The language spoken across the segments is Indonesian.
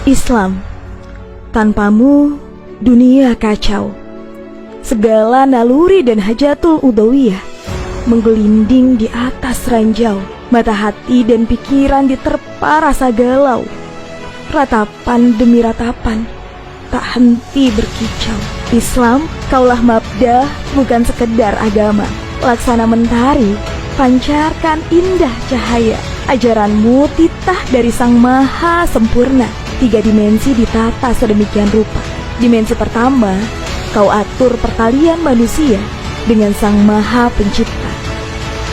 Islam. Tanpamu, dunia kacau. Segala naluri dan hajatul udawiyah menggelinding di atas ranjau. Mata hati dan pikiran diterpa rasa galau. Ratapan demi ratapan tak henti berkicau. Islam, kaulah mabda, bukan sekedar agama. Laksana mentari, pancarkan indah cahaya. Ajaranmu titah dari Sang Maha Sempurna. 3 dimensi ditata sedemikian rupa. Dimensi pertama, kau atur pertalian manusia dengan Sang Maha Pencipta.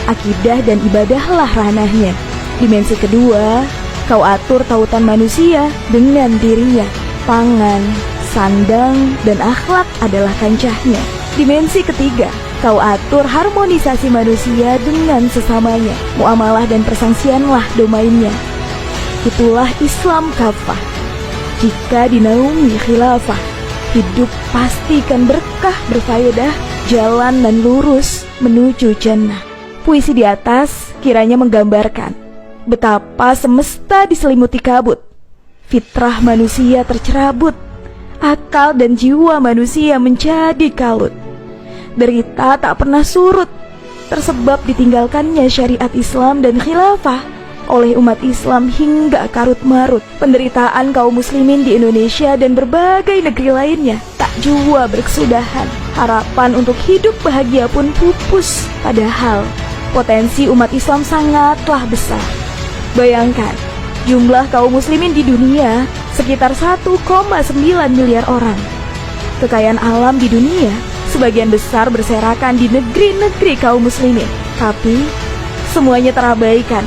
Akidah dan ibadahlah ranahnya. Dimensi kedua, kau atur tautan manusia dengan dirinya. Pangan, sandang, dan akhlak adalah kancahnya. Dimensi ketiga, kau atur harmonisasi manusia dengan sesamanya. Muamalah dan persangsianlah domainnya. Itulah Islam kafah. Jika dinaungi khilafah, hidup pastikan berkah berfaedah, jalan dan lurus menuju jannah. Puisi di atas kiranya menggambarkan betapa semesta diselimuti kabut. Fitrah manusia tercerabut, akal dan jiwa manusia menjadi kalut. Derita tak pernah surut, tersebab ditinggalkannya syariat Islam dan khilafah oleh umat Islam hingga karut marut. Penderitaan kaum muslimin di Indonesia dan berbagai negeri lainnya tak jua berkesudahan. Harapan untuk hidup bahagia pun pupus, padahal potensi umat Islam sangatlah besar. Bayangkan, jumlah kaum muslimin di dunia sekitar 1,9 miliar orang. Kekayaan alam di dunia sebagian besar berserakan di negeri-negeri kaum muslimin. Tapi semuanya terabaikan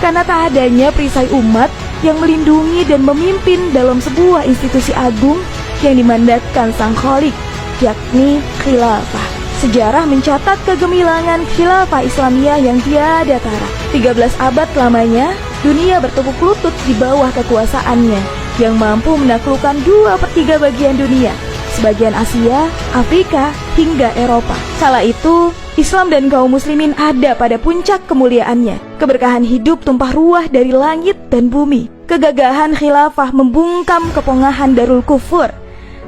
karena tak adanya perisai umat yang melindungi dan memimpin dalam sebuah institusi agung yang dimandatkan Sang Khalik, yakni khilafah. Sejarah mencatat kegemilangan khilafah Islamiyah yang tiada tara. 13 abad lamanya, dunia bertepuk lutut di bawah kekuasaannya yang mampu menaklukkan 2/3 bagian dunia, sebagian Asia, Afrika, hingga Eropa. Kala itu, Islam dan kaum muslimin ada pada puncak kemuliaannya. Keberkahan hidup tumpah ruah dari langit dan bumi. Kegagahan khilafah membungkam kepongahan Darul Kufur.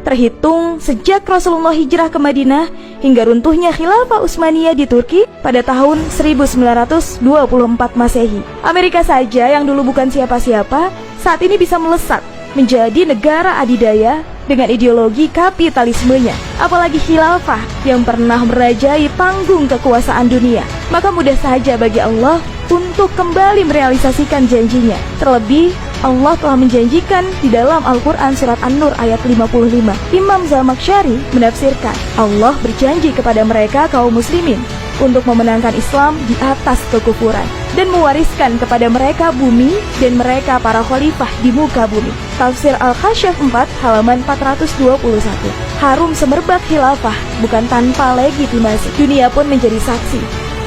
Terhitung sejak Rasulullah hijrah ke Madinah hingga runtuhnya khilafah Utsmaniyah di Turki pada tahun 1924 Masehi. Amerika saja yang dulu bukan siapa-siapa, saat ini bisa melesat menjadi negara adidaya dengan ideologi kapitalismenya. Apalagi khilafah yang pernah merajai panggung kekuasaan dunia. Maka mudah saja bagi Allah untuk kembali merealisasikan janjinya. Terlebih, Allah telah menjanjikan di dalam Al-Quran surat An-Nur ayat 55. Imam Zamakhsyari menafsirkan, Allah berjanji kepada mereka kaum muslimin untuk memenangkan Islam di atas kekufuran dan mewariskan kepada mereka bumi dan mereka para khalifah di muka bumi. Tafsir Al-Khasyaf 4 halaman 421. Harum semerbak khilafah bukan tanpa legitimasi. Dunia pun menjadi saksi.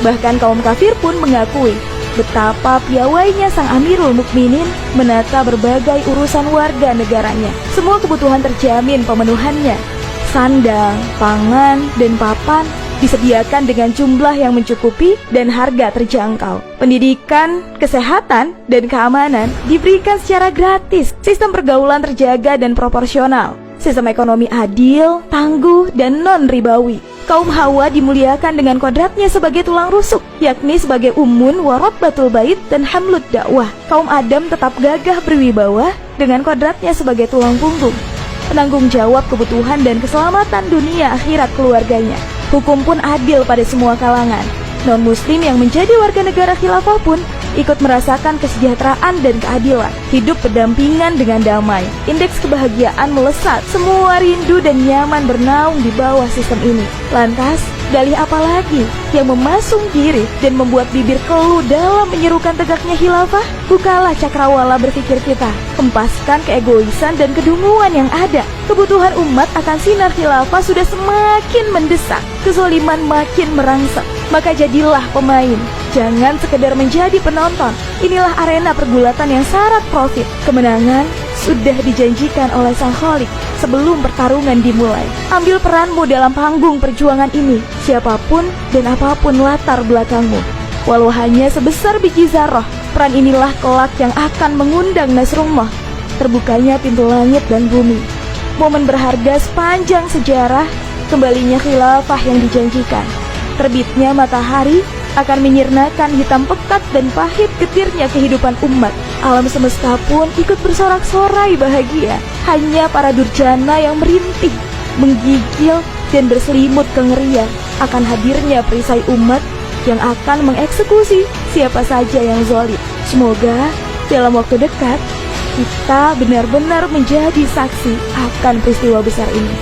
Bahkan kaum kafir pun mengakui betapa piawainya Sang Amirul Mukminin menata berbagai urusan warga negaranya. Semua kebutuhan terjamin pemenuhannya. Sandang, pangan, dan papan disediakan dengan jumlah yang mencukupi dan harga terjangkau. Pendidikan, kesehatan, dan keamanan diberikan secara gratis. Sistem pergaulan terjaga dan proporsional. Sistem ekonomi adil, tangguh, dan non-ribawi. Kaum Hawa dimuliakan dengan kodratnya sebagai tulang rusuk, yakni sebagai ummun warabbatul bait dan hamlud dakwah. Kaum Adam tetap gagah berwibawa dengan kodratnya sebagai tulang punggung, penanggung jawab kebutuhan dan keselamatan dunia akhirat keluarganya. Hukum pun adil pada semua kalangan. Non-muslim yang menjadi warga negara khilafah pun ikut merasakan kesejahteraan dan keadilan. Hidup berdampingan dengan damai. Indeks kebahagiaan melesat. Semua rindu dan nyaman bernaung di bawah sistem ini. Lantas, dalih apa lagi yang memasung diri dan membuat bibir keluh dalam menyerukan tegaknya khilafah? Bukalah cakrawala berpikir kita. Hempaskan keegoisan dan kedunguan yang ada. Kebutuhan umat akan sinar khilafah sudah semakin mendesak. Kezaliman makin merangsek. Maka jadilah pemain, jangan sekedar menjadi penonton. Inilah arena pergulatan yang syarat profit. Kemenangan sudah dijanjikan oleh Sang Khalik sebelum pertarungan dimulai. Ambil peranmu dalam panggung perjuangan ini, siapapun dan apapun latar belakangmu. Walau hanya sebesar biji zarrah, peran inilah kelak yang akan mengundang Nasrullah. terbukanya pintu langit dan bumi. Momen berharga sepanjang sejarah, kembalinya khilafah yang dijanjikan. Terbitnya matahari akan menyirnakan hitam pekat dan pahit getirnya kehidupan umat. Alam semesta pun ikut bersorak-sorai bahagia. Hanya para durjana yang merintih, menggigil, dan berselimut kengerian akan hadirnya perisai umat yang akan mengeksekusi siapa saja yang zalim. Semoga dalam waktu dekat kita benar-benar menjadi saksi akan peristiwa besar ini.